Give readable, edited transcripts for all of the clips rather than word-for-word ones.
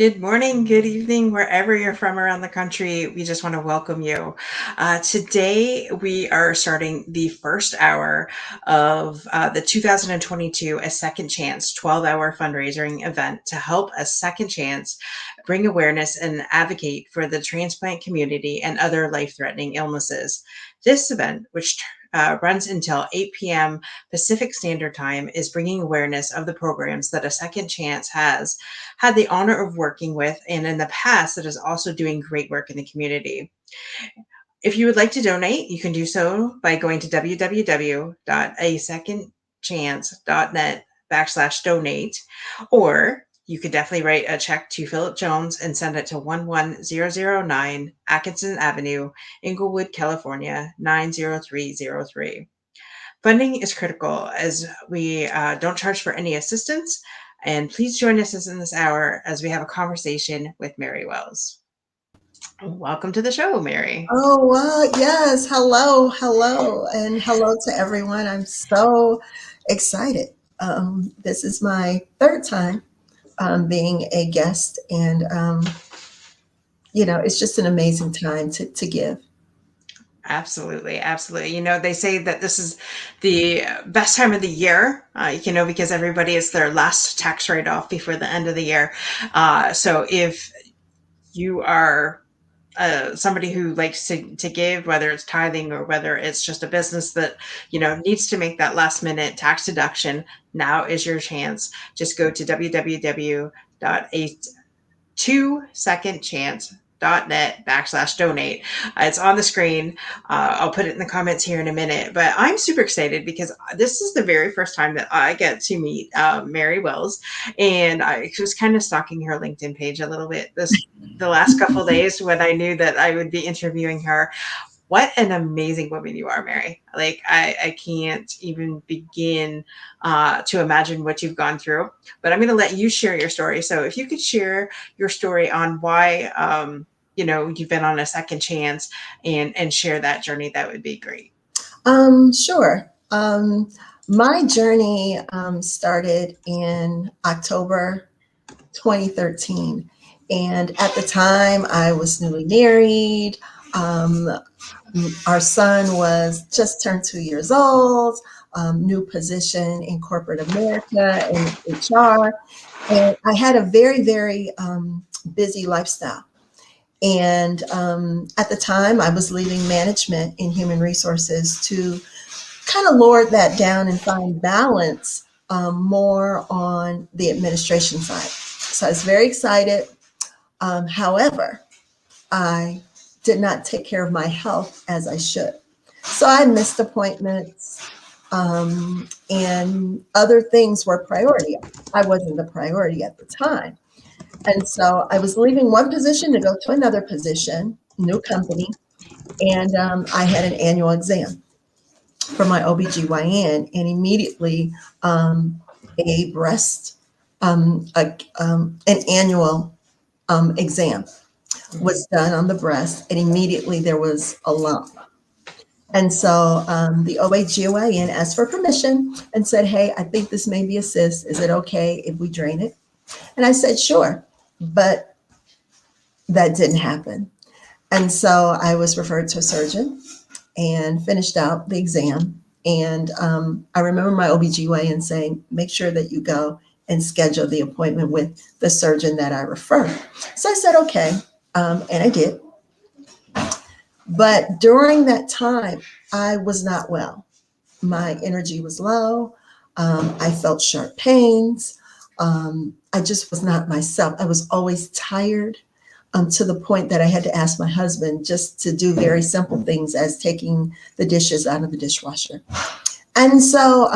Good morning, good evening, wherever you're from around the country. We just want to welcome you. Today, we are starting the first hour of the 2022 A Second Chance 12-hour fundraising event to help A Second Chance bring awareness and advocate for the transplant community and other life-threatening illnesses. This event, which runs until 8 p.m. Pacific Standard Time, is bringing awareness of the programs that A Second Chance has had the honor of working with, and in the past, it is also doing great work in the community. If you would like to donate, you can do so by going to www.asecondchance.net/donate, or you could definitely write a check to Philip Jones and send it to 11009 Atkinson Avenue, Inglewood, California, 90303. Funding is critical as we don't charge for any assistance. And please join us in this hour as we have a conversation with Mary Wells. Welcome to the show, Mary. Oh, wow. Yes. Hello. Hello. And hello to everyone. I'm so excited. This is my third time being a guest, and it's just an amazing time to give. Absolutely, absolutely. They say that this is the best time of the year, because everybody is their last tax write-off before the end of the year. So if you are somebody who likes to give, whether it's tithing or whether it's just a business that needs to make that last minute tax deduction, now is your chance. Just go to www.a2secondchance.net/donate. It's on the screen. I'll put it in the comments here in a minute. But I'm super excited because this is the very first time that I get to meet Mary Wells, and I was kind of stalking her LinkedIn page a little bit the last couple of days when I knew that I would be interviewing her. What an amazing woman you are, Mary. Like, I can't even begin to imagine what you've gone through, but I'm going to let you share your story. So if you could share your story on why, you've been on a second chance and share that journey, that would be great. Sure. My journey started in October 2013. And at the time, I was newly married. Um, our son was just turned 2 years old, new position in corporate America in HR. And I had a very, very busy lifestyle. And at the time, I was leaving management in human resources to kind of lower that down and find balance more on the administration side. So I was very excited. However, I did not take care of my health as I should. So I missed appointments, and other things were priority. I wasn't the priority at the time. And so I was leaving one position to go to another position, new company, and I had an annual exam for my OBGYN, and immediately a breast, an annual exam was done on the breast, and immediately there was a lump. And so the OBGYN asked for permission and said, "Hey, I think this may be a cyst. Is it okay if we drain it?" And I said, "Sure." But that didn't happen. And so I was referred to a surgeon and finished out the exam. And I remember my OBGYN saying, "Make sure that you go and schedule the appointment with the surgeon that I refer." So I said, "Okay." And I did. But during that time, I was not well. My energy was low. I felt sharp pains. I just was not myself. I was always tired, to the point that I had to ask my husband just to do very simple things as taking the dishes out of the dishwasher. And so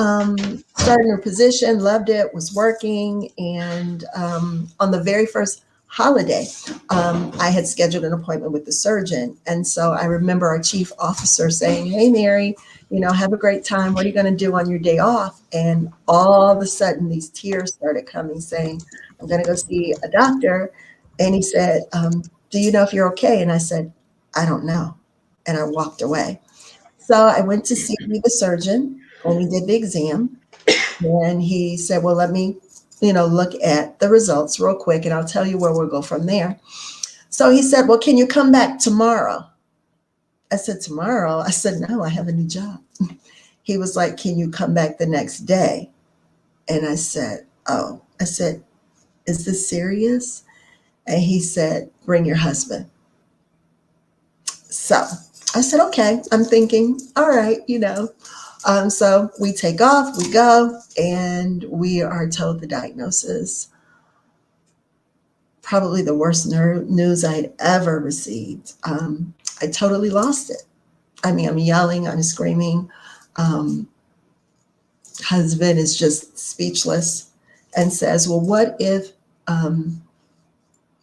started a position, loved it, was working. And on the very first holiday, I had scheduled an appointment with the surgeon. And so I remember our chief officer saying, "Hey, Mary, have a great time. What are you going to do on your day off?" And all of a sudden, these tears started coming, saying, "I'm going to go see a doctor." And he said, "Do you know if you're okay?" And I said, "I don't know." And I walked away. So I went to see the surgeon and we did the exam. And he said, "Well, let me, look at the results real quick and I'll tell you where we'll go from there. So he said, well, can you come back tomorrow? I said, tomorrow? I said, no, I have a new job. He was like, can you come back the next day? And I said, oh, I said, is this serious? And he said, bring your husband. So I said, okay. I'm thinking, all right, So we take off, we go, and we are told the diagnosis. Probably the worst news I'd ever received. I totally lost it. I mean, I'm yelling, I'm screaming. Um, Husband is just speechless and says, well, what if um,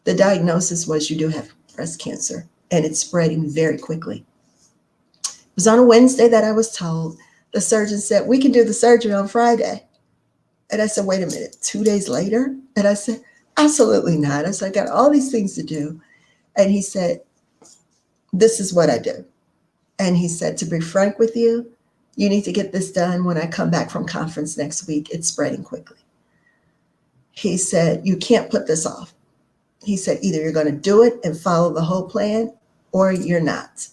the diagnosis was you do have breast cancer and it's spreading very quickly? It was on a Wednesday that I was told. The surgeon said, we can do the surgery on Friday. And I said, wait a minute, 2 days later? And I said, absolutely not. I said, I got all these things to do. And he said, this is what I do. And he said, to be frank with you, you need to get this done when I come back from conference next week. It's spreading quickly. He said, you can't put this off. He said, either you're going to do it and follow the whole plan or you're not.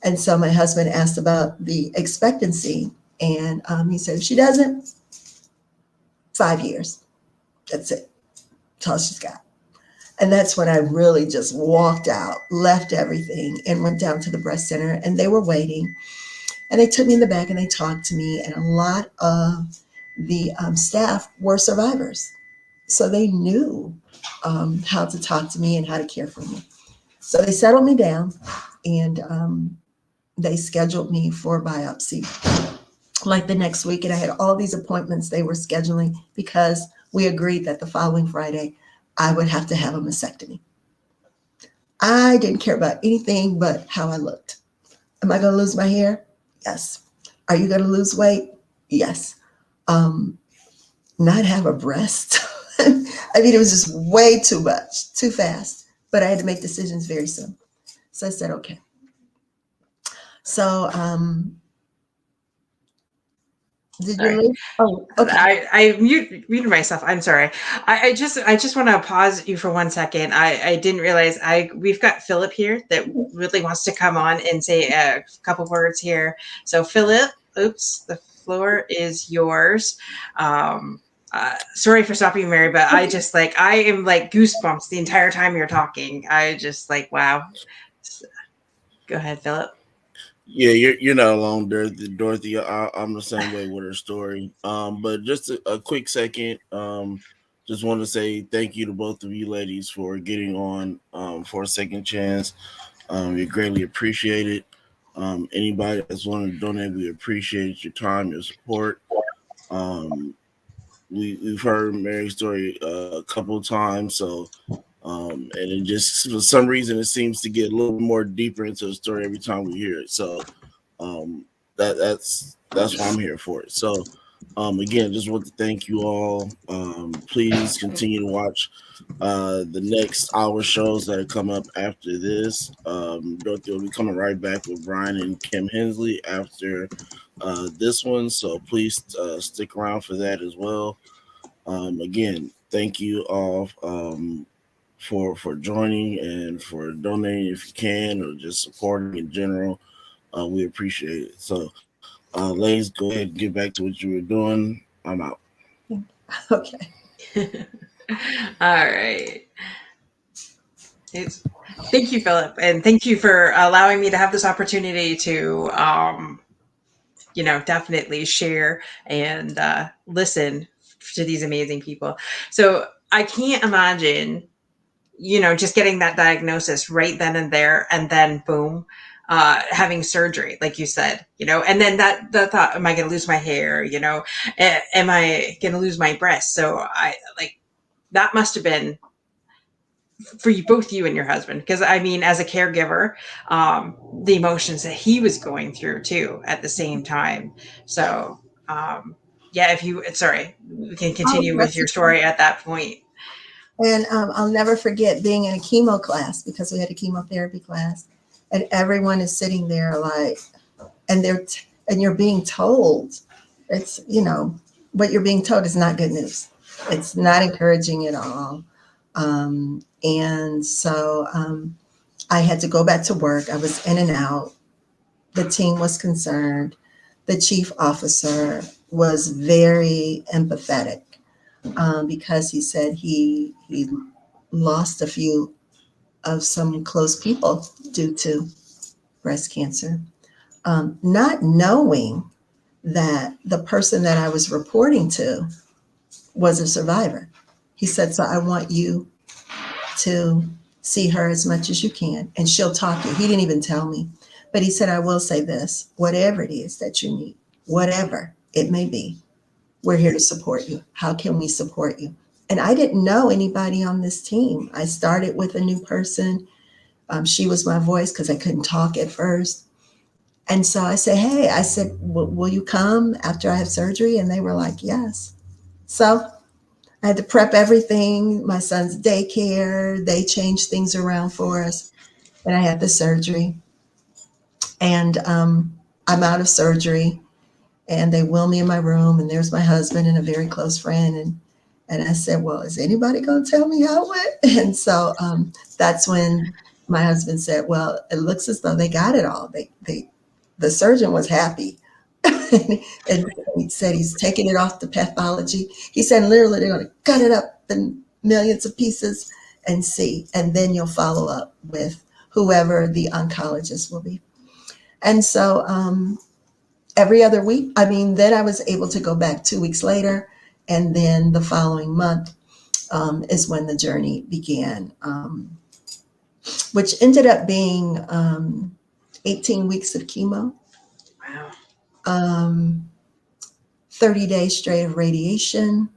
And so my husband asked about the expectancy. And he said, if she doesn't, 5 years. That's it. That's all she's got. And that's when I really just walked out, left everything, and went down to the breast center. And they were waiting. And they took me in the back and they talked to me. And a lot of the staff were survivors. So they knew how to talk to me and how to care for me. So they settled me down and they scheduled me for a biopsy like the next week. And I had all these appointments they were scheduling because we agreed that the following Friday I would have to have a mastectomy. I didn't care about anything but how I looked. Am I going to lose my hair? Yes. Are you going to lose weight? Yes. Not have a breast. I mean, it was just way too much, too fast. But I had to make decisions very soon. So I said, okay. So did you Sorry. leave? Oh, okay. I muted myself. I'm sorry. I just want to pause you for 1 second. I didn't realize we've got Philip here that really wants to come on and say a couple words here. So Philip, oops, the floor is yours. Sorry for stopping you, Mary, but I am like goosebumps the entire time you're talking. I just like wow. Go ahead, Philip. Yeah, you're not alone, Dorothy. I'm the same way with her story. But just a quick second. Just want to say thank you to both of you ladies for getting on for a second chance. We greatly appreciate it. Anybody that's wanting to donate, we appreciate your time, your support. Um, we've heard Mary's story a couple of times, so and it just for some reason it seems to get a little more deeper into the story every time we hear it. So um, that's why I'm here for it. So again, just want to thank you all. Please continue to watch the next hour shows that come up after this. Dorothy will be coming right back with Brian and Kim Hensley after this one. So please stick around for that as well. Again, thank you all for joining and for donating if you can, or just supporting in general. We appreciate it. So, ladies, go ahead and get back to what you were doing. I'm out. Okay. All right. It's, thank you, Philip, and thank you for allowing me to have this opportunity to, definitely share and listen to these amazing people. So I can't imagine, just getting that diagnosis right then and there, and then boom, having surgery, like you said, and then that the thought, am I going to lose my hair? Am I going to lose my breast? So I like that must have been for you, both you and your husband, because I mean, as a caregiver, the emotions that he was going through too at the same time. So um, yeah, if you sorry, we can Oh, continue with that's your okay. story at that point. And I'll never forget being in a chemo class because we had a chemotherapy class, and everyone is sitting there like, and you're being told, it's what you're being told is not good news. It's not encouraging at all. And so I had to go back to work. I was in and out. The team was concerned. The chief officer was very empathetic because he said he lost a few of some close people due to breast cancer, not knowing that the person that I was reporting to was a survivor. He said, "So I want you to see her as much as you can, and she'll talk to you." He didn't even tell me, but he said, "I will say this: whatever it is that you need, whatever it may be, we're here to support you. How can we support you?" And I didn't know anybody on this team. I started with a new person. She was my voice because I couldn't talk at first. And so I said, "Hey," I said, will you come after I have surgery?" And they were like, "Yes." So I had to prep everything, my son's daycare. They changed things around for us. And I had the surgery. And I'm out of surgery. And they wheel me in my room. And there's my husband and a very close friend. And I said, "Well, is anybody going to tell me how it went?" And so that's when my husband said, "Well, it looks as though they got it all. The surgeon was happy." And he said he's taking it off the pathology. He said literally they're going to cut it up in millions of pieces and see, and then you'll follow up with whoever the oncologist will be. And so every other week, I mean, then I was able to go back 2 weeks later, and then the following month is when the journey began, which ended up being 18 weeks of chemo. Wow. Um, 30 days straight of radiation,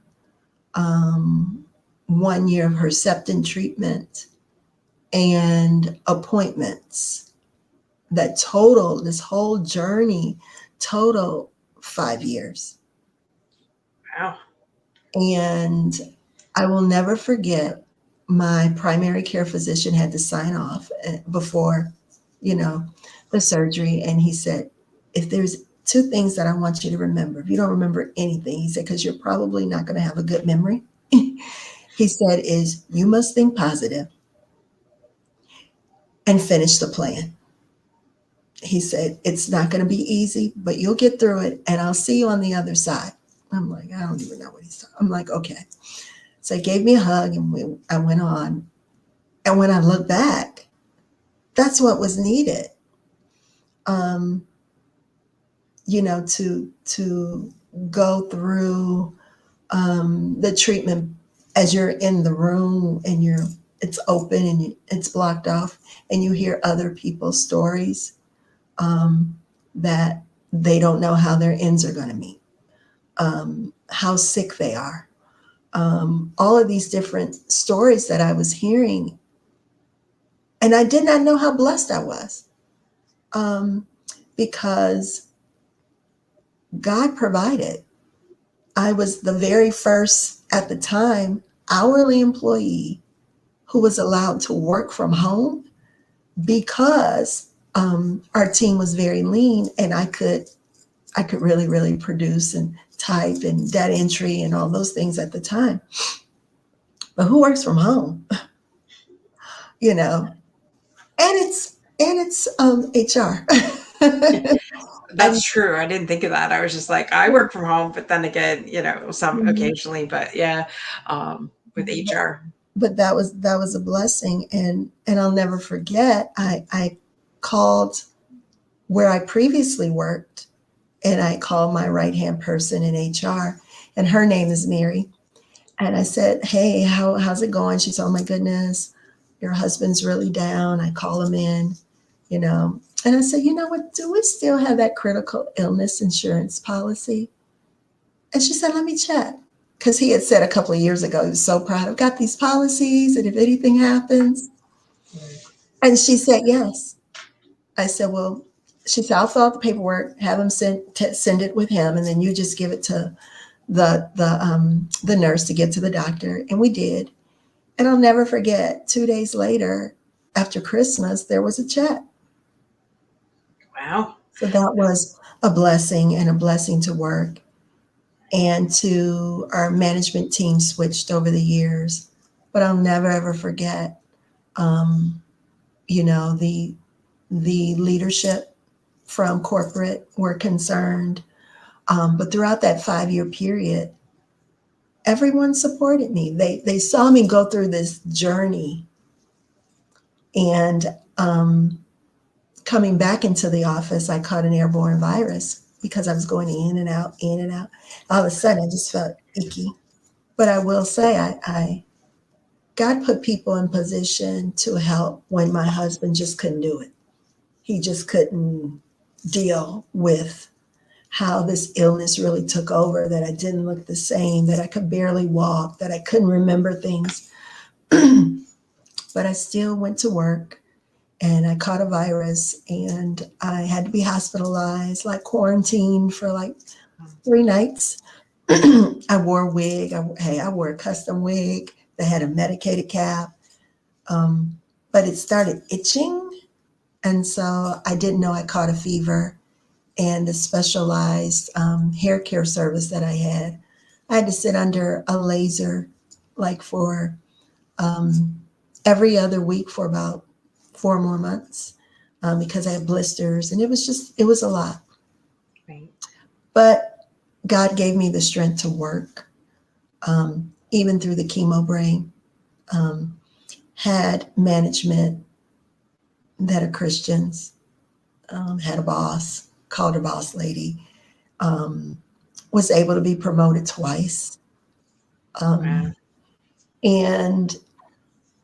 1 year of Herceptin treatment, and appointments that total this whole journey total 5 years. Wow. And I will never forget, my primary care physician had to sign off before, you know, the surgery. And he said, "If there's two things that I want you to remember, if you don't remember anything," he said, "because you're probably not going to have a good memory," he said, "is you must think positive and finish the plan." He said, "It's not going to be easy, but you'll get through it, and I'll see you on the other side." I'm like, I don't even know what he's talking. I'm like, okay. So he gave me a hug, and I went on. And when I look back, that's what was needed. Um, to go through the treatment as you're in the room and it's open and it's blocked off, and you hear other people's stories that they don't know how their ends are going to meet, how sick they are, all of these different stories that I was hearing, and I did not know how blessed I was, because God provided. I was the very first at the time hourly employee who was allowed to work from home because our team was very lean, and I could really produce and type and data entry and all those things at the time. But who works from home? you know, and it's HR. That's And true. I didn't think of that. I was just like, I work from home, but then again, some occasionally, but yeah, with HR. but that was a blessing, and I'll never forget. I called where I previously worked, and I called my right hand person in HR, and her name is Mary. And I said, "Hey, how's it going?" She said, "Oh my goodness, your husband's really down." I call him in, and I said, "You know what? Do we still have that critical illness insurance policy?" And she said, "Let me check." Because he had said a couple of years ago, he was so proud, "I've got these policies, and if anything happens." And she said, "Yes." I said, "Well," she said, "I'll fill out the paperwork, have him send it with him, and then you just give it to the nurse to get to the doctor." And we did. And I'll never forget, 2 days later, after Christmas, there was a check. Wow. So that was a blessing, and a blessing to work. and to our management team switched over the years. But I'll never ever forget, um, the leadership from corporate were concerned. But throughout that 5 year period, everyone supported me. They saw me go through this journey, and coming back into the office, I caught an airborne virus because I was going in and out, in and out. All of a sudden, I just felt icky. But I will say, I God put people in position to help when my husband just couldn't do it. He just couldn't deal with how this illness really took over, that I didn't look the same, that I could barely walk, that I couldn't remember things. But I still went to work, and I caught a virus, and I had to be hospitalized, like quarantined for like 3 nights. I wore a wig. I wore a custom wig that had a medicated cap. But it started itching. And so I didn't know I caught a fever, and the specialized hair care service that I had to sit under a laser like for every other week for about 4 more months, because I had blisters, and it was a lot. Right. But God gave me the strength to work, even through the chemo brain. Um, had management that are Christians, had a boss, called her boss lady, um, was able to be promoted twice. Wow. Um, and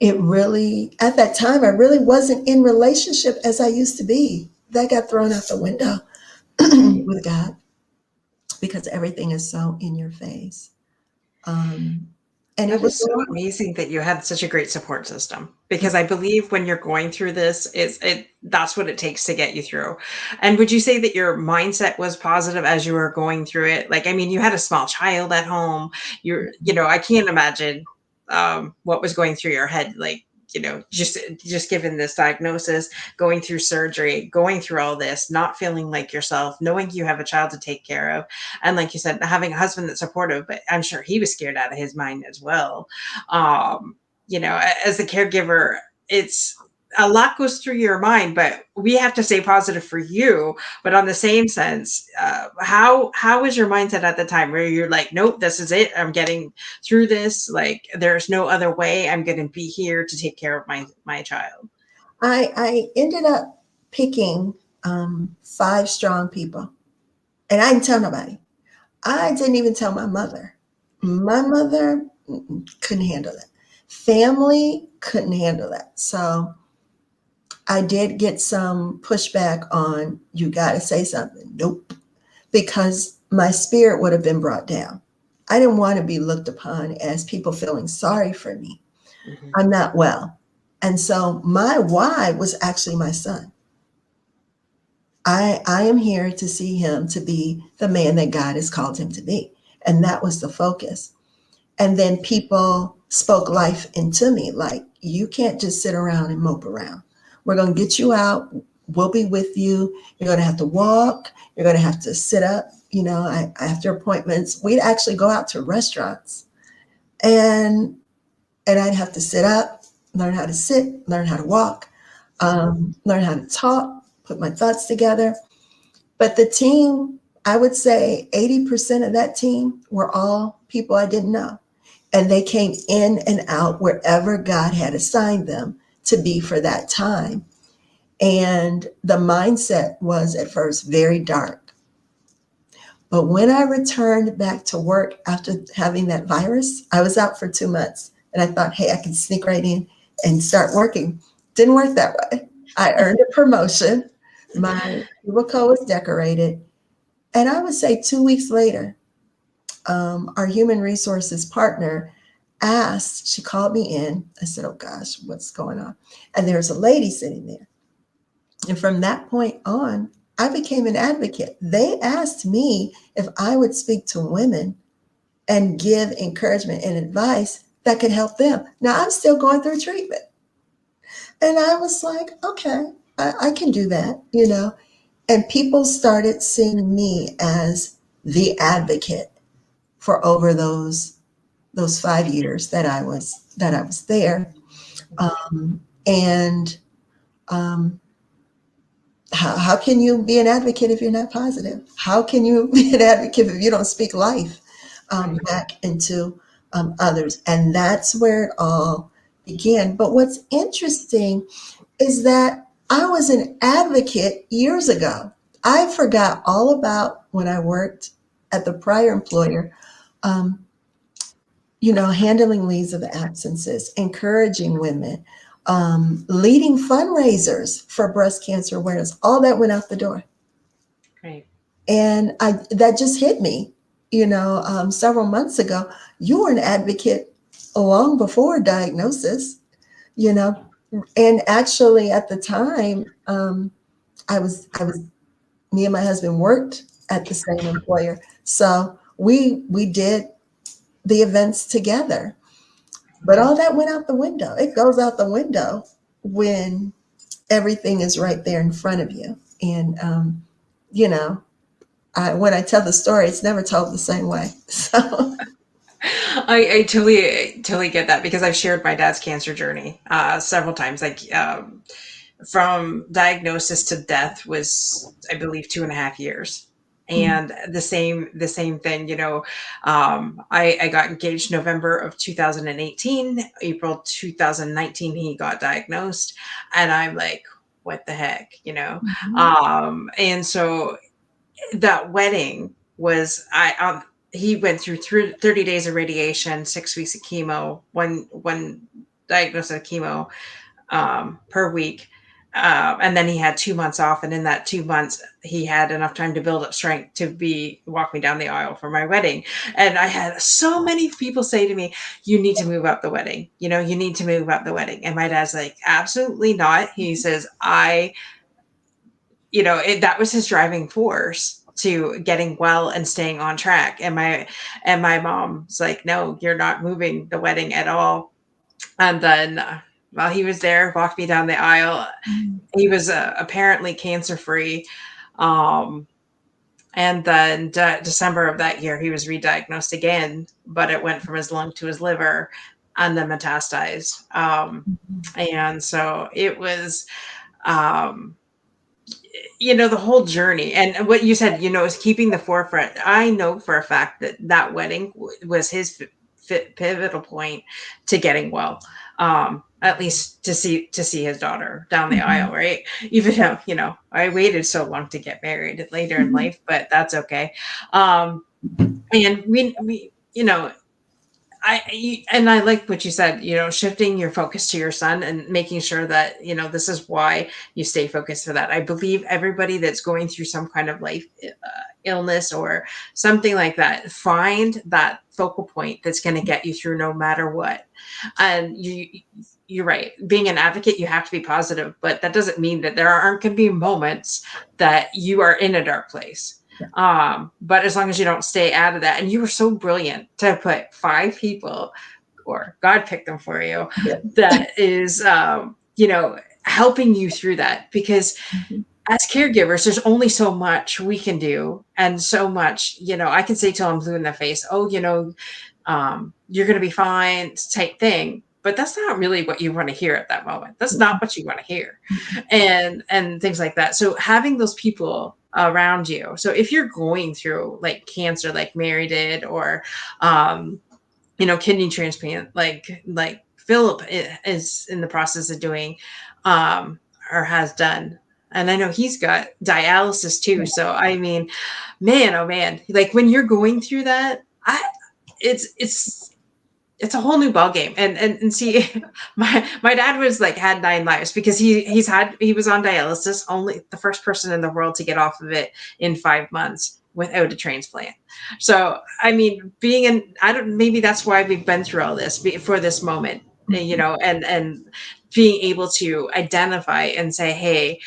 it really, at that time, I really wasn't in relationship as I used to be. That got thrown out the window Right. with God, because everything is so in your face. Um, and it That was is a so lot. amazing that you had such a great support system, because I believe when you're going through this, that's what it takes to get you through. And would you say that your mindset was positive as you were going through it? Like, I mean, you had a small child at home. I can't imagine what was going through your head. Like, just given this diagnosis, going through surgery, going through all this, not feeling like yourself, knowing you have a child to take care of, and like you said, having a husband that's supportive, but I'm sure he was scared out of his mind as well. um as a caregiver, it's a lot goes through your mind, but we have to stay positive for you. But on the same sense, how was your mindset at the time, where you're like, nope, this is it, I'm getting through this, like there's no other way, I'm going to be here to take care of my child? I ended up picking 5 strong people, and I didn't tell nobody. I didn't even tell my mother. My mother couldn't handle that. Family couldn't handle that. So I did get some pushback on, you got to say something. Nope. Because my spirit would have been brought down. I didn't want to be looked upon as people feeling sorry for me. Mhm. I'm not well. And so my why was actually my son. I am here to see him to be the man that God has called him to be. And that was the focus. And then people spoke life into me, like, you can't just sit around and mope around. We're going to get you out. We'll be with you. You're going to have to walk. You're going to have to sit up. After appointments, we'd actually go out to restaurants, and I'd have to sit up, learn how to sit, learn how to walk, learn how to talk, put my thoughts together. But the team, I would say 80% of that team were all people I didn't know. And they came in and out wherever God had assigned them to be for that time. And the mindset was at first very dark. But when I returned back to work after having that virus, I was out for 2 months. And I thought, hey, I can sneak right in and start working. Didn't work that way. I earned a promotion. My cubicle was decorated. And I would say 2 weeks later, our human resources partner asked, she called me in. I said, oh gosh, what's going on? And there's a lady sitting there. And from that point on, I became an advocate. They asked me if I would speak to women and give encouragement and advice that could help them. Now, I'm still going through treatment. And I was like, okay, I can do that. And people started seeing me as the advocate. for over those 5 years that I was there. And how can you be an advocate if you're not positive? How can you be an advocate if you don't speak life Right. back into others? And that's where it all began. But what's interesting is that I was an advocate years ago. I forgot all about when I worked at the prior employer, um, handling leaves of absences, encouraging women, leading fundraisers for breast cancer awareness. All that went out the door. Right. And that just hit me, several months ago. You were an advocate long before diagnosis, you know, and actually at the time, me and my husband worked at the same employer. So we did the events together. But all that went out the window. It goes out the window when everything is right there in front of you. And, you know, when I tell the story, it's never told the same way. So, I totally get that because I've shared my dad's cancer journey several times. Like from diagnosis to death was, I believe, 2.5 years. And the same thing, I got engaged November of 2018, April 2019, he got diagnosed. And I'm like, what the heck? And so that wedding was, he went through 30 days of radiation, 6 weeks of chemo, one diagnosis of chemo per week. And then he had 2 months off, and in that 2 months, he had enough time to build up strength to be walk me down the aisle for my wedding. And I had so many people say to me, "You need to move up the wedding. You need to move up the wedding." And my dad's like, "Absolutely not." He says, that was his driving force to getting well and staying on track. And my mom's like, "No, you're not moving the wedding at all." And then while he was there, walked me down the aisle. He was apparently cancer free. Um, and then December of that year, he was re-diagnosed again, but it went from his lung to his liver and then metastasized. And so it was, um, the whole journey and what you said, is keeping the forefront. I know for a fact that that wedding was his pivotal point to getting well. At least to see his daughter down the aisle, right? Even though, I waited so long to get married later in life, but that's okay. And I like what you said, shifting your focus to your son and making sure that, this is why you stay focused for that. I believe everybody that's going through some kind of life illness or something like that, find that focal point that's going to get you through no matter what. And you're right. Being an advocate, you have to be positive, but that doesn't mean that there aren't going to be moments that you are in a dark place. But as long as you don't stay out of that, and you were so brilliant to put 5 people, or God picked them for you, yeah. that is, helping you through that. Because as caregivers, there's only so much we can do, and so much, I can say till I'm blue in the face, "Oh, you're going to be fine," type thing. But that's not really what you want to hear at that moment. That's not what you want to hear, and things like that. So having those people around you. So if you're going through like cancer, like Mary did, or kidney transplant, like Philip is in the process of doing, or has done. And I know he's got dialysis too. So I mean, man, oh man, like when you're going through that, it's a whole new ball game. And see, my dad was like had 9 lives because he was on dialysis, only the first person in the world to get off of it in 5 months without a transplant. So I mean, I don't, maybe that's why we've been through all this for this moment, and being able to identify and say, "Hey,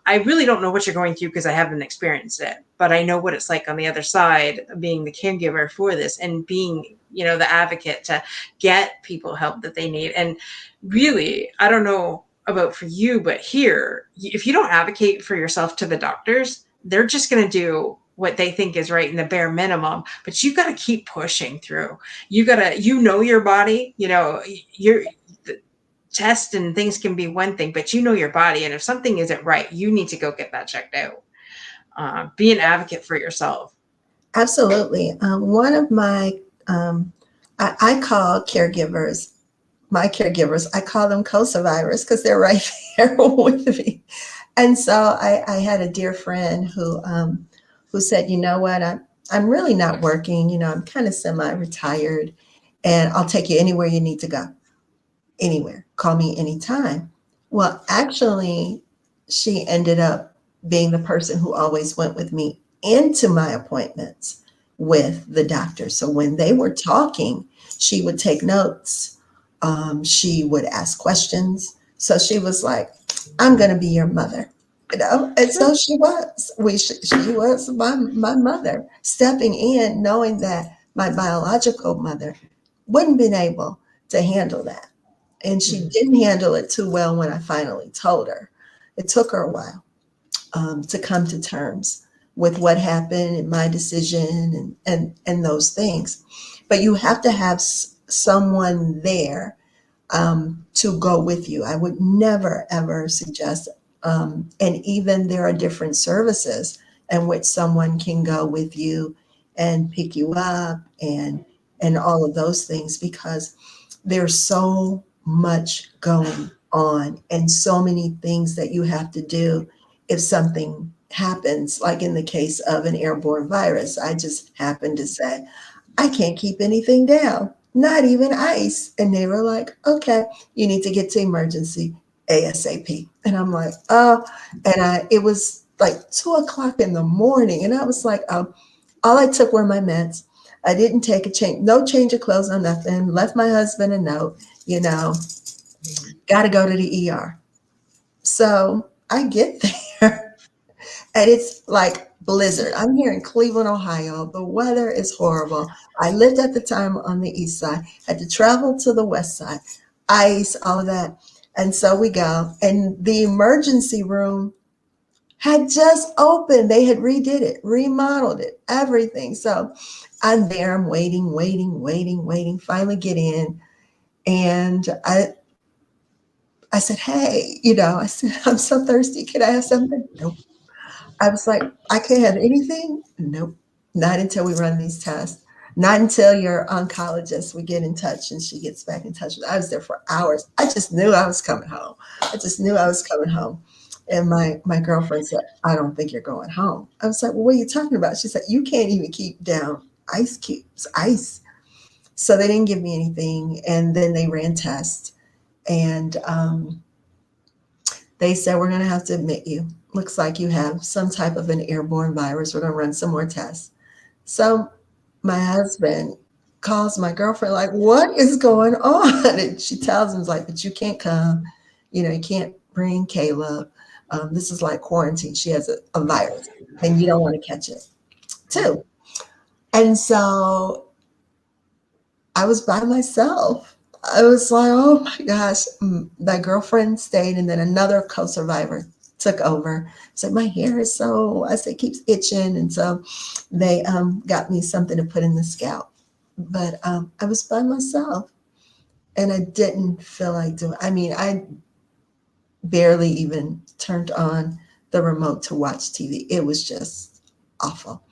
I really don't know what you're going through because I haven't experienced it, but I know what it's like on the other side, being the caregiver for this and being, the advocate to get people help that they need." And really, I don't know about for you, but here, if you don't advocate for yourself to the doctors, they're just going to do what they think is right in the bare minimum, but you got to keep pushing through. You got to, you know, your body, you know, your test and things can be one thing, but you know your body. And if something isn't right, you need to go get that checked out. Be an advocate for yourself. Absolutely. One of my, I call caregivers, my caregivers, I call them co-survivors because they're right there with me. And so I had a dear friend who said, you know what, I'm really not working. You know, I'm kind of semi-retired, and I'll take you anywhere you need to go, anywhere. Call me anytime. Well, actually, she ended up being the person who always went with me into my appointments with the doctor. So when they were talking, she would take notes. She would ask questions. So she was like, I'm going to be your mother. You know, and so she was. She was my mother, stepping in, knowing that my biological mother wouldn't been able to handle that, and she Mhm. didn't handle it too well when I finally told her. It took her a while to come to terms with what happened and my decision and those things. But you have to have someone there to go with you. I would never ever suggest, and even there are different services in which someone can go with you and pick you up and all of those things, because there's so much going on and so many things that you have to do if something happens, like in the case of an airborne virus. I just happened to say, I can't keep anything down, not even ice. And they were like, okay, you need to get to emergency ASAP. And I'm like, oh, it was like 2 o'clock in the morning. And I was like, all I took were my meds. I didn't take a change, no change of clothes, no nothing. Left my husband a note, you know, got to go to the ER. So I get there and it's like blizzard. I'm here in Cleveland, Ohio. The weather is horrible. I lived at the time on the east side, had to travel to the west side, ice, all of that. And so we go, and the emergency room had just opened. They had redid it, remodeled it, everything. So I'm there, I'm waiting, finally get in. And I said, hey, you know, I said, I'm so thirsty. Can I have something? Nope. I was like, I can't have anything? Nope. Not until we run these tests. Not until your oncologist, we get in touch and she gets back in touch with. I was there for hours. I just knew I was coming home. I just knew I was coming home. And my girlfriend said, I don't think you're going home. I was like, well, what are you talking about? She said, you can't even keep down ice cubes, ice. So they didn't give me anything. And then they ran tests. And they said, we're going to have to admit you. Looks like you have some type of an airborne virus. We're going to run some more tests. So my husband calls my girlfriend, like, what is going on? And she tells him, like, but you can't come. You know, you can't bring Caleb. This is like quarantine. She has a virus and you don't want to catch it too. And so I was by myself. I was like, oh my gosh. My girlfriend stayed, and then another co survivor took over. Said, my hair is so, I said, keeps itching. And so they got me something to put in the scalp. But I was by myself and I didn't feel like doing, I mean, I barely even turned on the remote to watch TV. It was just awful.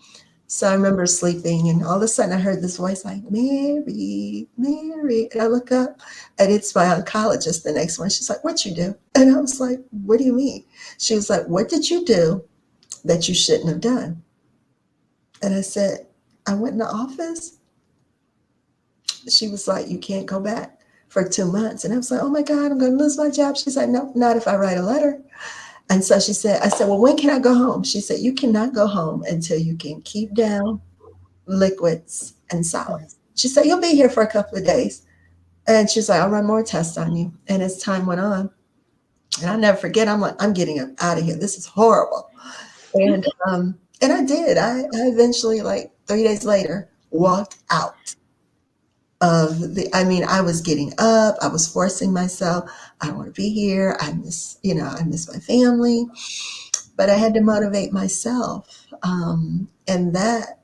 So I remember sleeping, and all of a sudden I heard this voice like, Mary, Mary. And I look up, and it's my oncologist, the next one. She's like, what you do? And I was like, what do you mean? She was like, what did you do that you shouldn't have done? And I said, I went in the office. She was like, you can't go back for 2 months. And I was like, oh my God, I'm going to lose my job. She said, no, not if I write a letter. And so she said, I said, well, when can I go home? She said, you cannot go home until you can keep down liquids and solids. She said, you'll be here for a couple of days. And she's like, I'll run more tests on you. And as time went on, and I'll never forget, I'm like, I'm getting out of here. This is horrible. And I did. I eventually, like 3 days later, walked out of the, I mean, I was getting up, I was forcing myself. I don't want to be here. I miss, you know, I miss my family. but I had to motivate myself. And that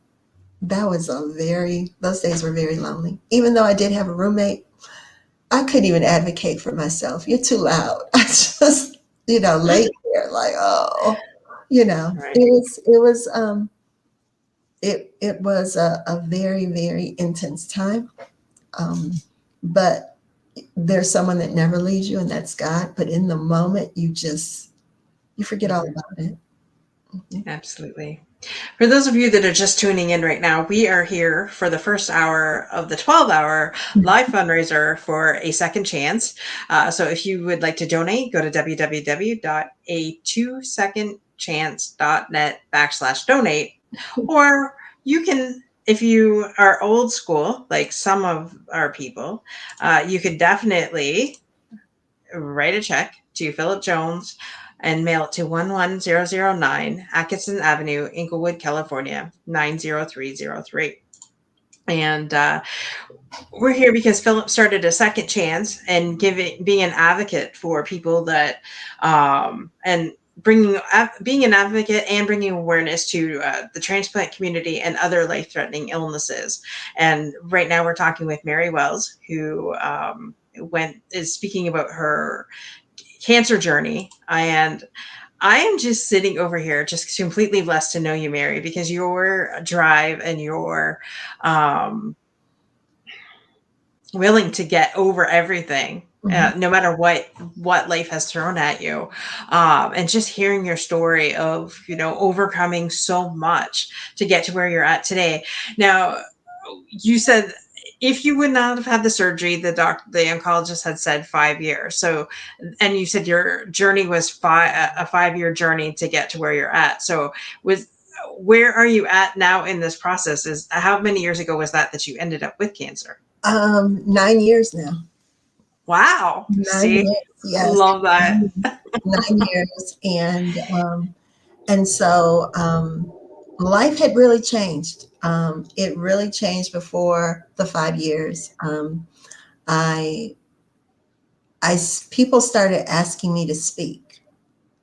was those days were very lonely. Even though I did have a roommate, I couldn't even advocate for myself. You're too loud. I just, laid there like, oh, Right. it was a very, very intense time. Um, but there's someone that never leaves you, and that's God. But in the moment, you forget all Mhm. about it. Mhm. Absolutely. For those of you that are just tuning in right now, we are here for the first hour of the 12-hour live fundraiser for A Second Chance. So if you would like to donate, go to www.a2secondchance.net/donate. Or you can, if you are old school, like some of our people, you could definitely write a check to Philip Jones and mail it to 11009 Atkinson Avenue, Inglewood, California, 90303. And we're here because Philip started a second chance and being an advocate for people that, and being an advocate and bringing awareness to the transplant community and other life-threatening illnesses. And right now we're talking with Mary Wells, who is speaking about her cancer journey. And I am just sitting over here, just completely blessed to know you, Mary, because your drive and your um, willing to get over everything, Mhm. no matter what life has thrown at you, and just hearing your story of overcoming so much to get to where you're at today. Now, you said if you would not have had the surgery, the oncologist had said 5 years. So, and you said your journey was a 5-year journey to get to where you're at. So, with where are you at now in this process? Is how many years ago was that you ended up with cancer? 9 years now. Wow. 9 years, See, yes, love that. 9 years, and so life had really changed. It really changed before the 5 years. I, People started asking me to speak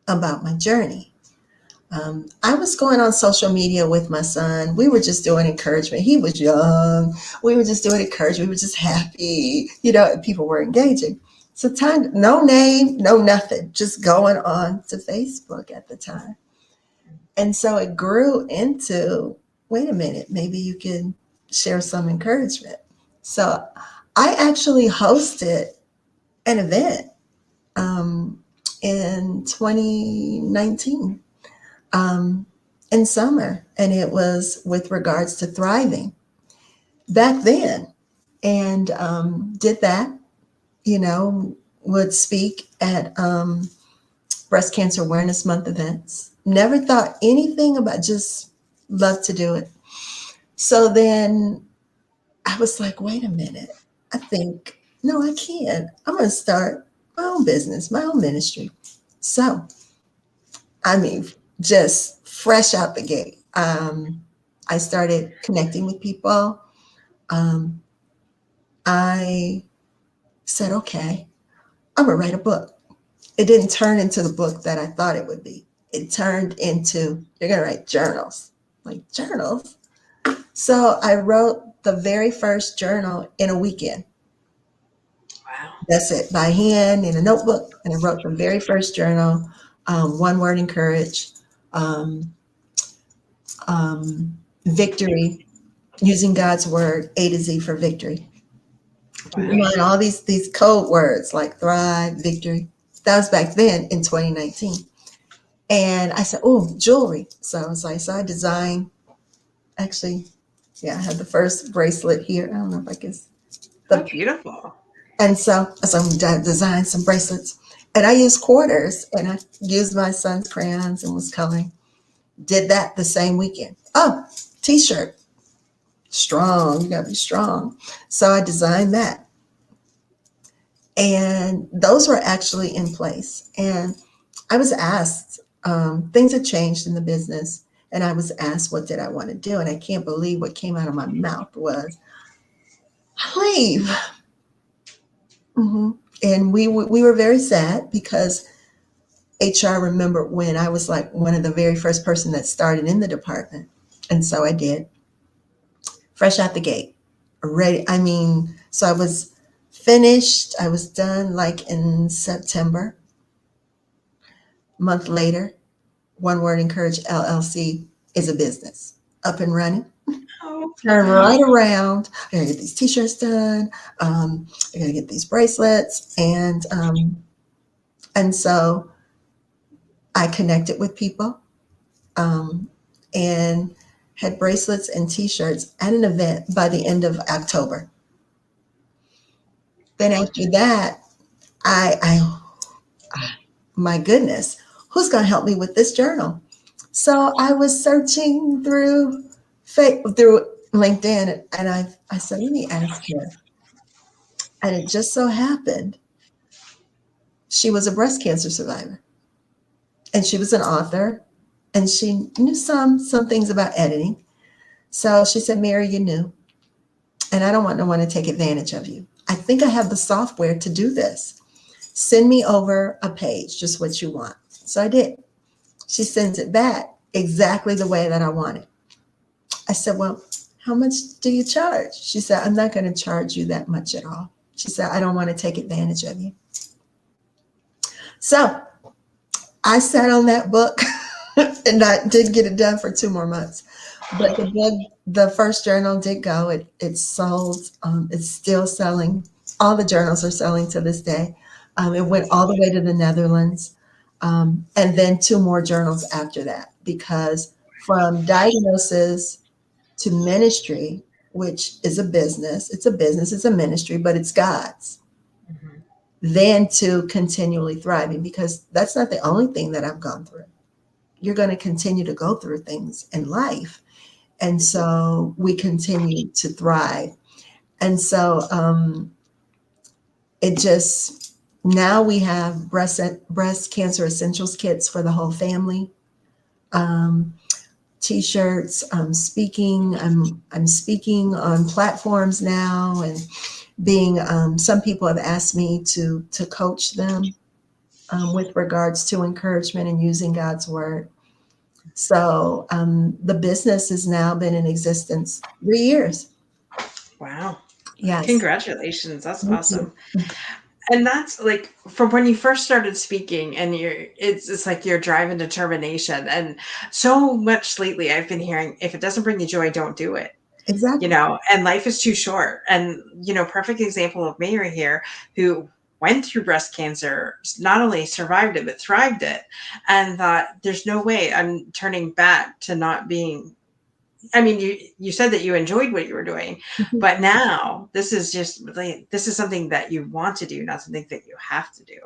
about my journey. I was going on social media with my son. We were just doing encouragement. He was young. We were just doing encouragement. We were just happy, and people were engaging. So no name, no nothing, just going on to Facebook at the time. And so it grew into, wait a minute, maybe you can share some encouragement. So I actually hosted an event um, in 2019 um, in summer, and it was with regards to thriving back then, and did that. Would speak at Breast Cancer Awareness Month events. Never thought anything about, just love to do it. So then I was like, wait a minute. I think, no, I can't. I'm going to start my own business, my own ministry. So, I mean, just fresh out the gate, I started connecting with people. Um, I said, okay, I'm going to write a book. It didn't turn into the book that I thought it would be. It turned into, you're going to write journals. Like, journals? So I wrote the very first journal in a weekend. Wow. That's it, by hand in a notebook. And I wrote the very first journal, one word, encourage, um, victory, using God's word, A to Z for victory. Wow. And all these code words like thrive, victory. That was back then in 2019. And I said, oh, jewelry. So I was like, so I designed, actually, yeah, I had the first bracelet here. I don't know if I guess Oh, the, beautiful. and so I designed some bracelets. And I used quarters, and I used my son's crayons and was coloring. Did that the same weekend. Oh, t-shirt. Strong. You gotta be strong. So I designed that. And those were actually in place. And I was asked, things had changed in the business, and I was asked, what did I want to do? And I can't believe what came out of my mouth was, leave. Hmm. And we were very sad because HR remembered when I was like one of the very first person that started in the department. And so I did, fresh out the gate, ready. I mean, so I was finished. I was done like in September. A month later, One Word Encourage LLC is a business up and running. Oh, Turn wow. right around. I gotta get these t-shirts done. I gotta get these bracelets, and so I connected with people, um, and had bracelets and t-shirts at an event by the end of October. Then after that, I my goodness, who's gonna help me with this journal? So I was searching through LinkedIn, and I said, let me ask her. And it just so happened she was a breast cancer survivor, and she was an author, and she knew some things about editing. So she said, Mary, you knew, and I don't want no one to take advantage of you. I think I have the software to do this. Send me over a page, just what you want. So I did. She sends it back exactly the way that I want it. I said, well, how much do you charge? She said, I'm not going to charge you that much at all. She said, I don't want to take advantage of you. So I sat on that book and I did get it done for 2 more months. But the book, the first journal did go. It sold. It's still selling. All the journals are selling to this day. It went all the way to the Netherlands, and then 2 more journals after that. Because from diagnosis to ministry, which is a business, it's a ministry, but it's God's. Mhm. Then to continually thriving, because that's not the only thing that I've gone through. You're going to continue to go through things in life. And so we continue to thrive. And so it just, now we have breast cancer essentials kits for the whole family. Um, T-shirts. Speaking. I'm speaking on platforms now, and being. Some people have asked me to coach them with regards to encouragement and using God's word. So the business has now been in existence 3 years. Wow. Yes. Congratulations. That's Thank you. awesome. And that's like from when you first started speaking and it's like your drive and determination. And so much lately I've been hearing, if it doesn't bring you joy, don't do it. Exactly. And life is too short. And, perfect example of Mary here, who went through breast cancer, not only survived it, but thrived it, and thought, there's no way I'm turning back to not being. I mean, you said that you enjoyed what you were doing, Mhm. but now this is just like, this is something that you want to do, not something that you have to do.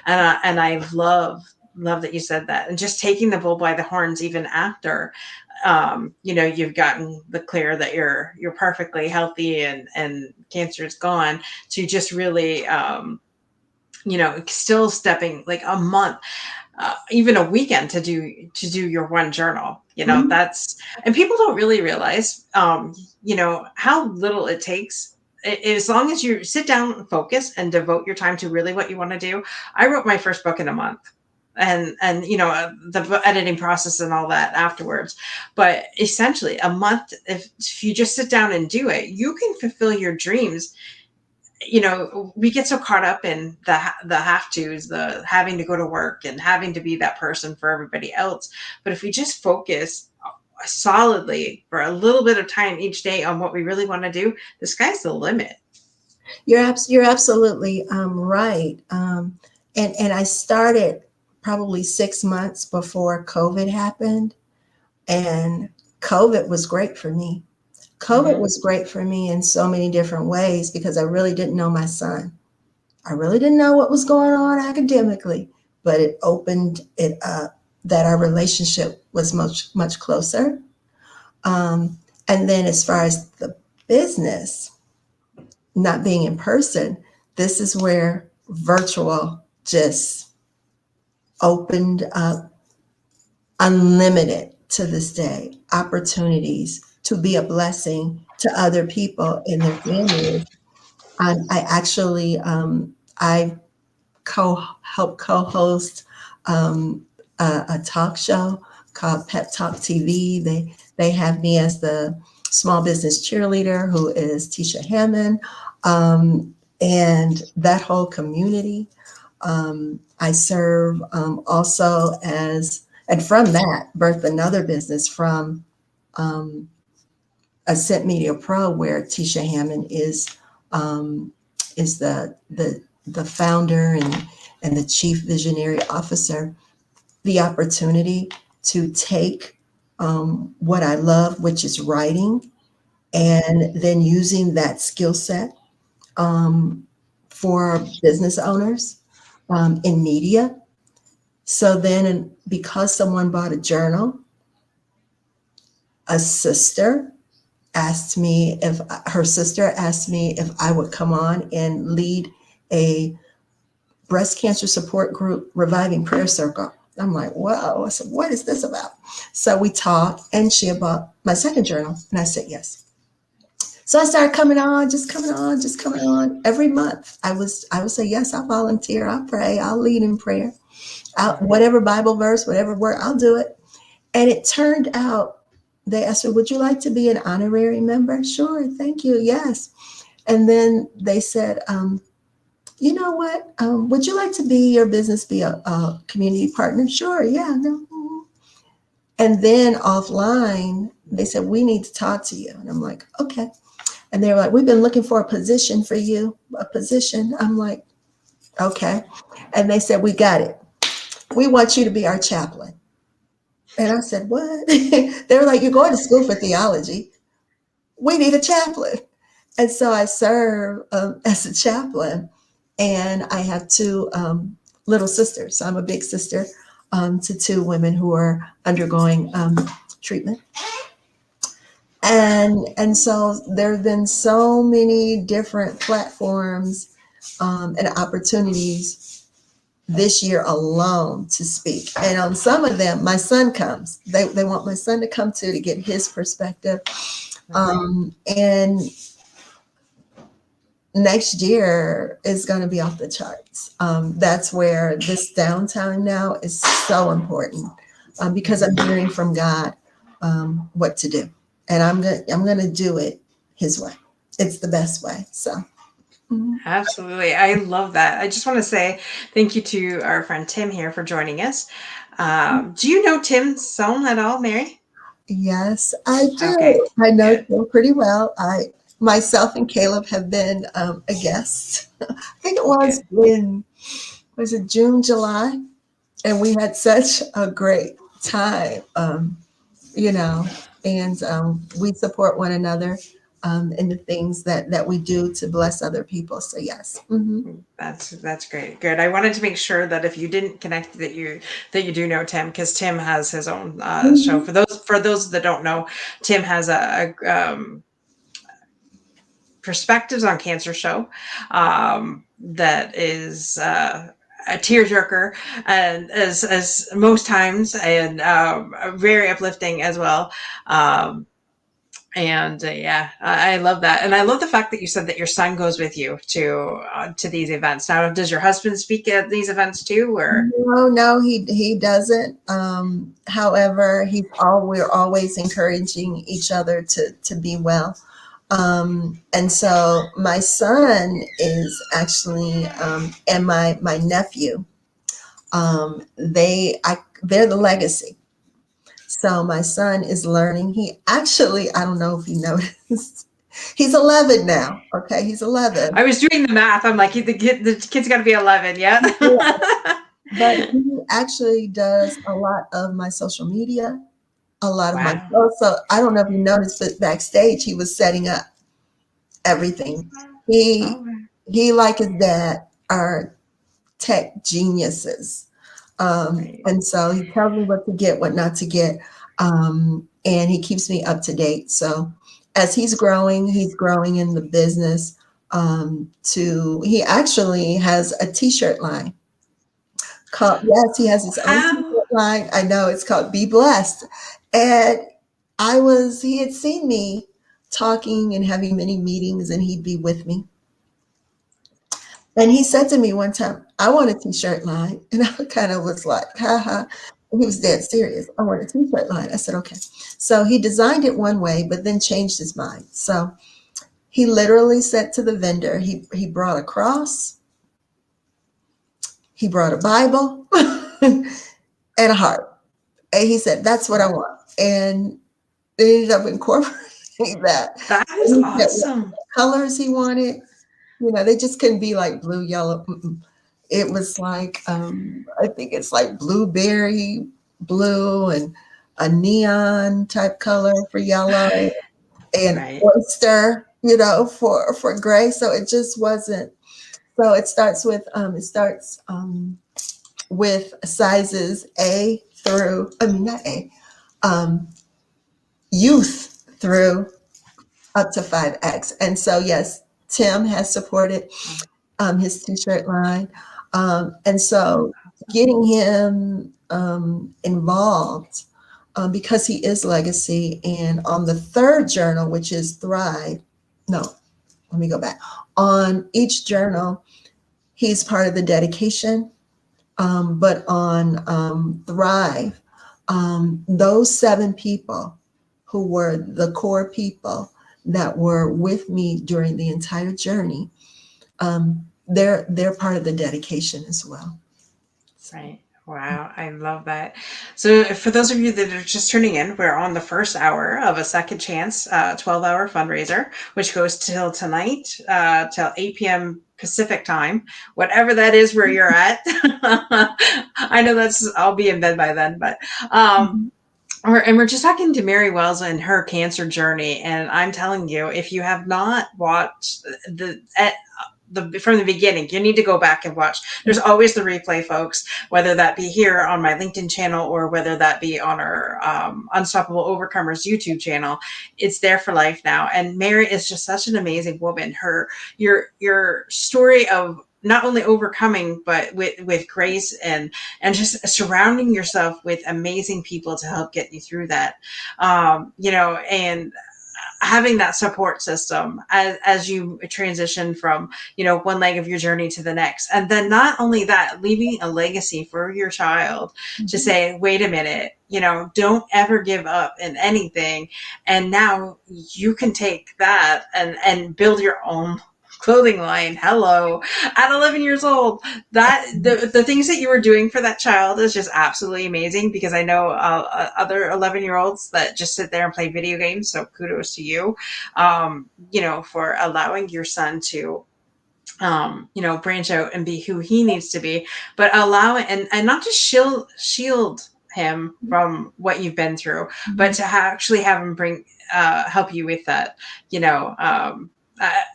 And I love that you said that, and just taking the bull by the horns, even after you've gotten the clear that you're perfectly healthy and cancer is gone, to just really still stepping like a month, even a weekend, to do your one journal. Mhm. That's, and people don't really realize how little it takes. As long as you sit down and focus and devote your time to really what you want to do. I wrote my first book in a month, and the editing process and all that afterwards, but essentially a month. If you just sit down and do it, you can fulfill your dreams. We get so caught up in the have tos, the having to go to work and having to be that person for everybody else. But if we just focus solidly for a little bit of time each day on what we really want to do, the sky's the limit. You're absolutely right. And I started probably 6 months before COVID happened, and COVID was great for me. COVID Hmm. was great for me in so many different ways because I really didn't know my son. I really didn't know what was going on academically, but it opened it up that our relationship was much closer. Um, and then as far as the business, not being in person, this is where virtual just opened up unlimited to this day opportunities to be a blessing to other people and their families. I actually I help co-host um, a talk show called Pep Talk TV. They have me as the small business cheerleader, who is Tisha Hammond, and that whole community. I serve also as, and from that, birthed another business from um, Ascent Media Pro, where Tisha Hammond is the founder and the chief visionary officer. The opportunity to take what I love, which is writing, and then using that skill set um, for business owners in media. So then, because someone bought a journal, a sister asked me if her sister asked me if I would come on and lead a breast cancer support group, Reviving Prayer Circle. I'm like, whoa. I said, what is this about? So we talked, and she had bought my second journal, and I said yes. So I started coming on, just coming on, just coming on every month. I would say yes. I'll volunteer. I'll pray. I'll lead in prayer. Whatever Bible verse, whatever word, I'll do it. And it turned out they asked me, would you like to be an honorary member? Sure, thank you, yes. And then they said, you know what? Would you like to be your business be a community partner? Sure, yeah. No. And then offline, they said, we need to talk to you. And I'm like, okay. And they were like, we've been looking for a position for you, a position. I'm like, okay. And they said, we got it. We want you to be our chaplain. And I said, what? They were like, you're going to school for theology. We need a chaplain. And so I serve as a chaplain. And I have two little sisters. So I'm a big sister to two women who are undergoing treatment. And so there have been so many different platforms and opportunities this year alone to speak. And on some of them, my son comes. They want my son to come to get his perspective. And next year is going to be off the charts. That's where this downtime now is so important because I'm hearing from God what to do, and I'm going to do it His way. It's the best way. So. Absolutely. I love that. I just want to say thank you to our friend Tim here for joining us. Do you know Tim Sohn at all, Mary? Yes, I Okay, do. I know good. Tim pretty well. Myself and Caleb have been a guest. I think it was Good. was it June, July? And we had such a great time, you know, and we support one another in the things that we do to bless other people. So yes. That's great. Good. I wanted to make sure that if you didn't connect that you do know Tim, because Tim has his own show. Mhm. For those that don't know, Tim has a perspectives on cancer show that is a tearjerker and as most times and very uplifting as well. And yeah, I love that, and I love the fact that you said that your son goes with you to these events. Now, does your husband speak at these events too, or? No, no, he doesn't. However, we're always encouraging each other to be well. And so my son is actually and my nephew. They're the legacy. So my son is learning. He actually, I don't know if you noticed, he's 11 now. Okay, he's 11. I was doing the math. I'm like, the kid's got to be 11. Yeah. But he actually does a lot of my social media, a lot of my Wow. shows. So I don't know if you noticed, but backstage he was setting up everything. He Oh, he like his dad are tech geniuses. right. And so he tells me what to get, what not to get. And he keeps me up to date. So as he's growing in the business. He actually has a t-shirt line called, yes, he has his own Wow. t-shirt line. I know, it's called Be Blessed. And he had seen me talking and having many meetings, and he'd be with me. And he said to me one time, I want a t-shirt line. And I kind of was like, haha. And he was dead serious. I want a t-shirt line. I said, okay. So he designed it one way, but then changed his mind. So he literally said to the vendor, he brought a cross, he brought a Bible, and a heart. And he said, that's what I want. And they ended up incorporating that. That is And he said what awesome. colors he wanted. You know, they just couldn't be like blue, yellow. Mm-mm. It was like, I think it's like blueberry blue and a neon type color for yellow and Right. oyster, for gray. So it just wasn't. So it starts with sizes A through, I mean, not A, um, youth through up to 5X. And so, yes, Tim has supported his t-shirt line. And so getting him involved because he is legacy. And on the third journal, which is Thrive, no, let me go back. On each journal, he's part of the dedication. But on Thrive, those 7 people who were the core people that were with me during the entire journey, they're part of the dedication as well. So, Right. Wow, I love that. So, for those of you that are just tuning in, we're on the first hour of a Second Chance 12-hour fundraiser, which goes till tonight, till 8 p.m. Pacific time, whatever that is where you're at. I know I'll be in bed by then, but um, mhm, we're just talking to Mary Wells and her cancer journey, and I'm telling you, if you have not watched the from the beginning, you need to go back and watch. There's always the replay, folks, whether that be here on my LinkedIn channel or whether that be on our Unstoppable Overcomers YouTube channel. It's there for life now. And Mary is just such an amazing woman. Your story of not only overcoming but with grace and just surrounding yourself with amazing people to help get you through that, and having that support system as you transition from one leg of your journey to the next, and then not only that, leaving a legacy for your child to mhm, say, wait a minute, don't ever give up in anything, and now you can take that and build your own clothing line. Hello, at 11 years old, that the things that you were doing for that child is just absolutely amazing, because I know other 11-year-olds that just sit there and play video games, so kudos to you, for allowing your son to branch out and be who he needs to be, but allow it, and not just shield him from what you've been through, but mhm, to actually have him bring help you with that, you know, um,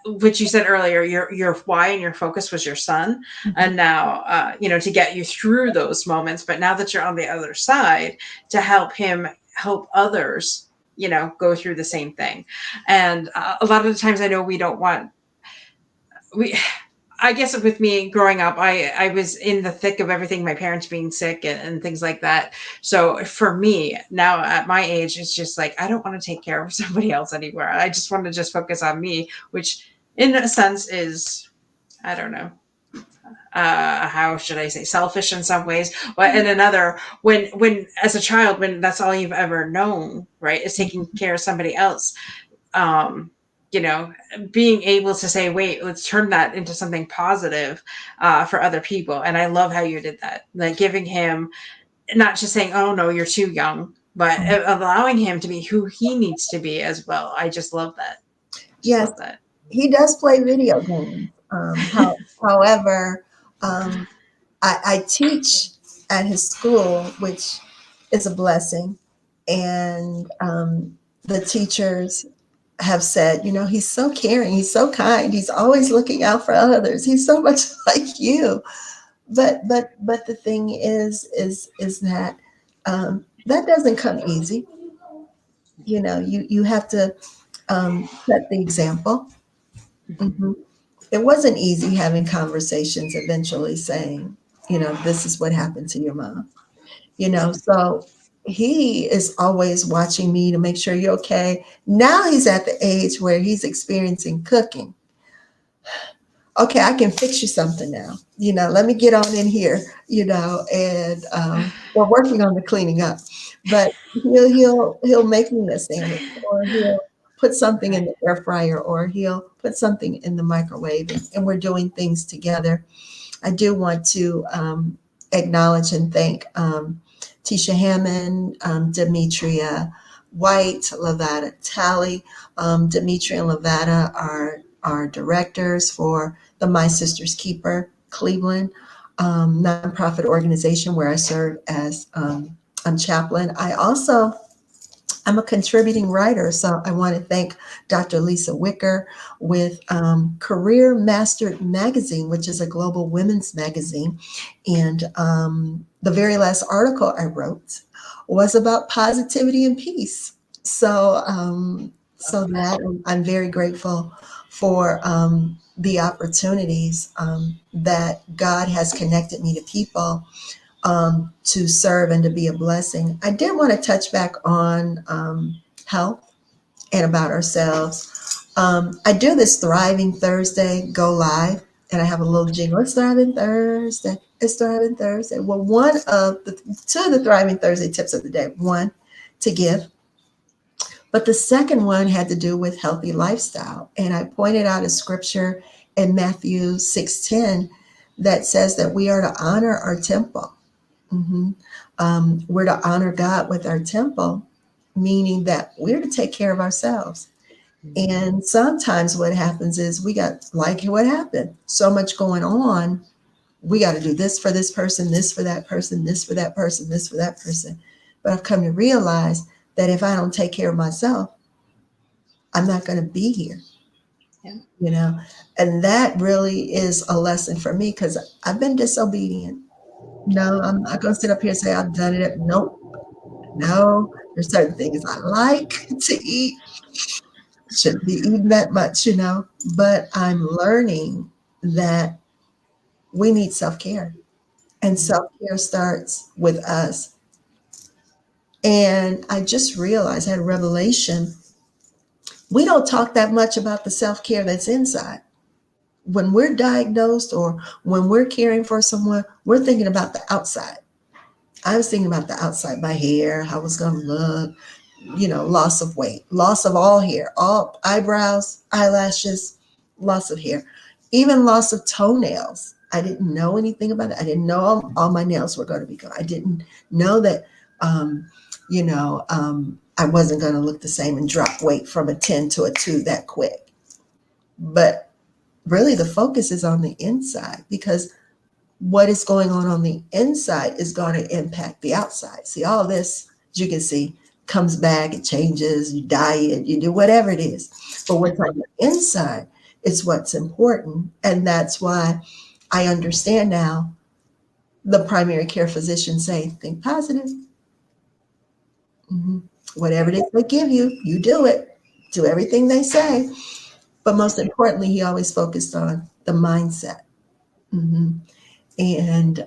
which you said earlier, your why and your focus was your son, mhm, and now to get you through those moments. But now that you're on the other side, to help him help others, go through the same thing. And a lot of the times, I know we don't want we I guess with me growing up, I was in the thick of everything, my parents being sick and things like that. So for me now at my age, it's just like, I don't want to take care of somebody else anymore. I just want to just focus on me, which in a sense is, I don't know, how should I say, selfish in some ways, but in another, when as a child, when that's all you've ever known, right, is taking mhm. care of somebody else, um, you know, being able to say, wait, let's turn that into something positive for other people. And I love how you did that, like giving him, not just saying, oh no, you're too young, but allowing him to be who he needs to be as well. I just love that. Just Yes, love that. he does play video games. However, um, I teach at his school, which is a blessing. And the teachers have said, he's so caring, he's so kind, he's always looking out for others. He's so much like you. But the thing is that that doesn't come easy. You have to set the example. Mhm. It wasn't easy having conversations eventually saying, this is what happened to your mom. So he is always watching me to make sure you're okay. Now he's at the age where he's experiencing cooking. okay, I can fix you something now. Let me get on in here, and we're working on the cleaning up. But he'll make me a sandwich, or he'll put something in Right. the air fryer, or he'll put something in the microwave, and we're doing things together. I do want to acknowledge and thank Tisha Hammond, Demetria White, Lavada Talley. Demetria and Lavada are directors for the My Sister's Keeper Cleveland nonprofit organization where I serve as chaplain. I'm a contributing writer, so I want to thank Dr. Lisa Wicker with Career Mastered Magazine, which is a global women's magazine. And the very last article I wrote was about positivity and peace. So that I'm very grateful for the opportunities that God has connected me to people to serve and to be a blessing. I did want to touch back on health and about ourselves. I do this Thriving Thursday go live, and I have a little jingle. It's Thriving Thursday. It's Thriving Thursday. Well, one of the two of the Thriving Thursday tips of the day. One, to give, but the second one had to do with healthy lifestyle, and I pointed out a scripture in Matthew 6:10 that says that we are to honor our temple. hmm we're to honor God with our temple, meaning that we're to take care of ourselves. Mhm. And sometimes what happens is we got, like what happened, so much going on. We got to do this for this person, this for that person, this for that person, this for that person. But I've come to realize that if I don't take care of myself, I'm not going to be here, Yeah. you know? And that really is a lesson for me because I've been disobedient. No, I'm not going to sit up here and say I've done it. Nope. No, there's certain things I like to eat. Shouldn't be eating that much, But I'm learning that we need self care, and Mhm. self care starts with us. And I just realized, I had a revelation. We don't talk that much about the self care that's inside. When we're diagnosed or when we're caring for someone, we're thinking about the outside. I was thinking about the outside, my hair, how it's going to look, loss of weight, loss of all hair, all eyebrows, eyelashes, loss of hair, even loss of toenails. I didn't know anything about it. I didn't know all my nails were going to be gone. I didn't know that, I wasn't going to look the same and drop weight from a 10 to a 2 that quick. But really, the focus is on the inside because what is going on the inside is going to impact the outside. See, all this, as you can see, comes back, it changes, you diet, you do whatever it is. But what's on the inside is what's important. And that's why I understand now the primary care physicians say, think positive. Mhm. Whatever it is they give you, you do it. Do everything they say. But most importantly, he always focused on the mindset. Mhm. And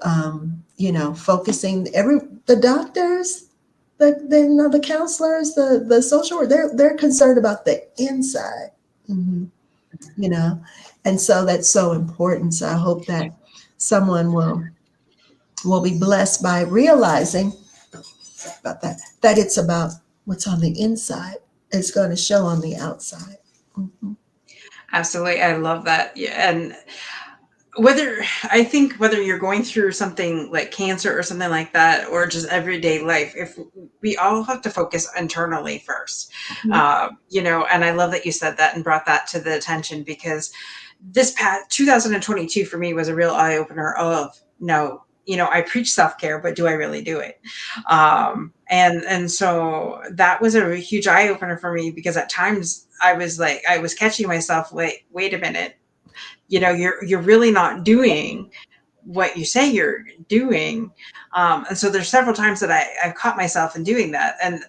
focusing the doctors, the counselors, the social work, they're concerned about the inside. Mhm. you know and so that's so important. So I hope that someone will be blessed by realizing about that it's about what's on the inside. It's going to show on the outside. Mhm. Absolutely. I love that. Yeah. And whether I think whether you're going through something like cancer or something like that, or just everyday life, if we all have to focus internally first, and I love that you said that and brought that to the attention because this past 2022 for me was a real eye opener of no, I preach self care, but do I really do it? And so that was a huge eye opener for me because at times I was catching myself like, wait a minute, you're really not doing what you say you're doing. And so there's several times that I've caught myself in doing that. And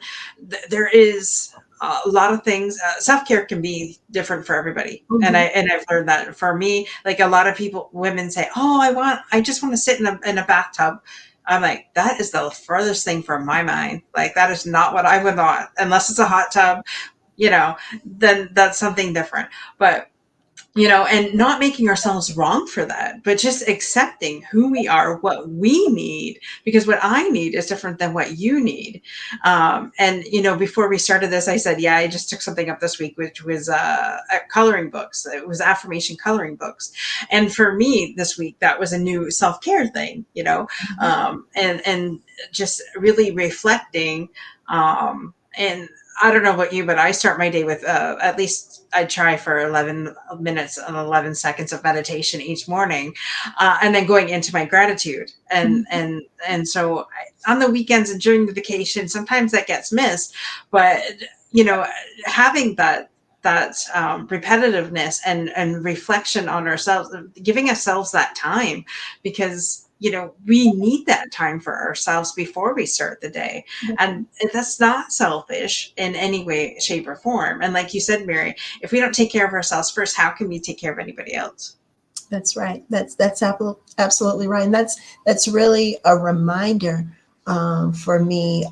there is a lot of things. Self-care can be different for everybody. And Mhm. I've learned that for me, like a lot of people, women say, oh, I just want to sit in a bathtub. I'm like, that is the furthest thing from my mind. Like, that is not what I would want unless it's a hot tub, you know, then that's something different. But and not making ourselves wrong for that, but just accepting who we are, what we need, because what I need is different than what you need. And, before we started this, I said, yeah, I just took something up this week, which was coloring books. It was affirmation coloring books. And for me this week, that was a new self care thing, and just really reflecting. And I don't know about you, but I start my day with at least I try for 11 minutes and 11 seconds of meditation each morning, and then going into my gratitude. And so on the weekends and during the vacation, sometimes that gets missed, but you know, having that repetitiveness and reflection on ourselves, giving ourselves that time, because we need that time for ourselves before we start the day. And that's not selfish in any way, shape, or form. And like you said, Mary, if we don't take care of ourselves first, how can we take care of anybody else? That's right. That's absolutely right, and that's really a reminder for me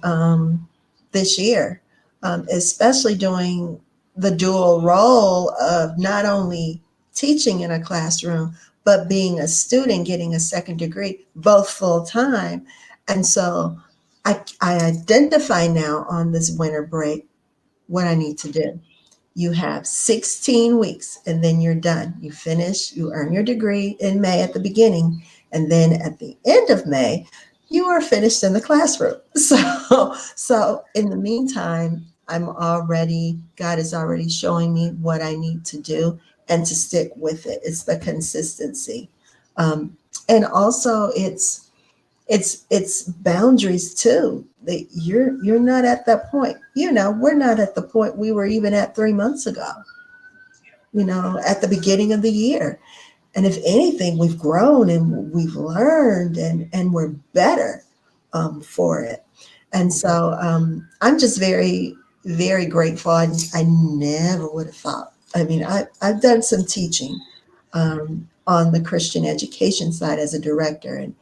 this year, especially doing the dual role of not only teaching in a classroom but being a student, getting a second degree, both full time. And so I identify now on this winter break what I need to do. You have 16 weeks and then you're done. You finish, you earn your degree in May at the beginning. And then at the end of May, you are finished in the classroom. So in the meantime, God is already showing me what I need to do and to stick with it. It's the consistency. And also it's boundaries too. That you're not at that point. We're not at the point we were even at 3 months ago, at the beginning of the year. And if anything, we've grown and we've learned and we're better for it. And so I'm just very, very grateful. I never would have thought. I mean, I've done some teaching on the Christian education side as a director, and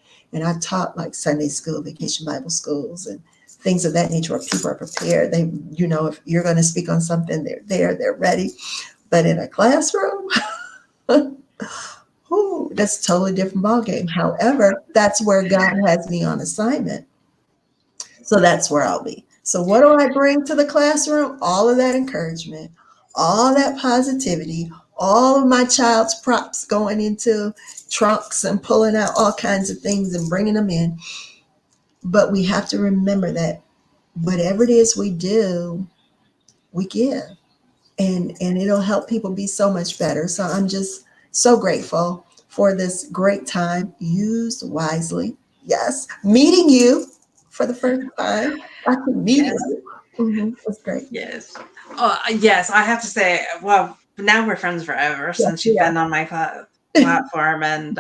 I've taught like Sunday school, vacation Bible schools, and things of that nature where people are prepared. If you're going to speak on something, they're there, they're ready. But in a classroom, ooh, that's a totally different ballgame. However, that's where God has me on assignment. So that's where I'll be. So what do I bring to the classroom? All of that encouragement, all that positivity, all of my child's props going into trunks and pulling out all kinds of things and bringing them in. But we have to remember that whatever it is we do, we give. And it'll help people be so much better. So I'm just so grateful for this great time used wisely. Yes, meeting you for the first time. I can meet Yes. you. Mm-hmm. That's great. Yes. Yes, I have to say, well, now we're friends forever Yes, since we you've been are. on my platform, and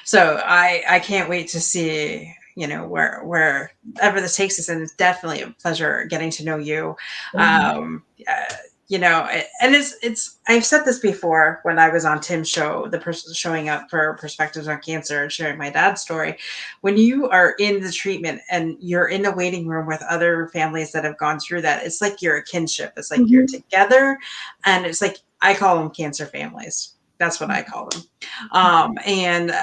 so I can't wait to see wherever this takes us, and it's definitely a pleasure getting to know you. Mhm. And it's I've said this before when I was on Tim's show, the person showing up for perspectives on cancer and sharing my dad's story. When you are in the treatment and you're in the waiting room with other families that have gone through that, it's like you're a kinship. It's like you're Mhm. together, and it's like I call them cancer families. That's what I call them. And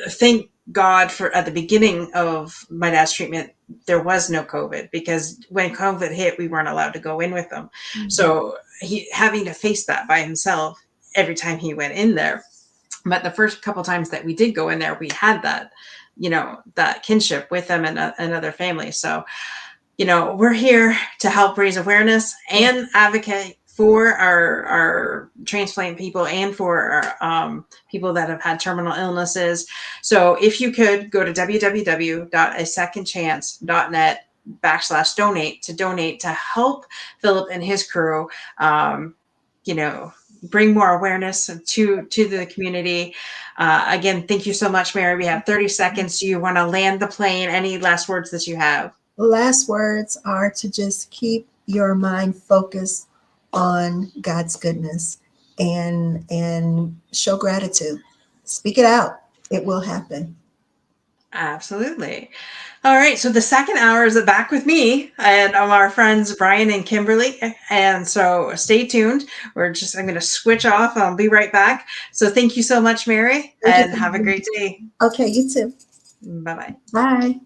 thank God for at the beginning of my dad's treatment, there was no COVID, because when COVID hit, we weren't allowed to go in with them. So he having to face that by himself every time he went in there. But the first couple times that we did go in there, we had that kinship with them and other families. So we're here to help raise awareness and advocate for our transplant people and for our people that have had terminal illnesses. So if you could go to www.asecondchance.net/donate to donate to help Philip and his crew, you know, bring more awareness to the community. Again, thank you so much, Mary. We have 30 seconds. Do you want to land the plane? Any last words that you have? Last words are to just keep your mind focused on God's goodness and show gratitude. Speak it out. It will happen. Absolutely. All right. So the second hour is back with me and our friends Brian and Kimberly. And so stay tuned. I'm going to switch off. I'll be right back. So thank you so much, Mary, Thank you. and have a great day. Okay, you too. Bye bye. Bye.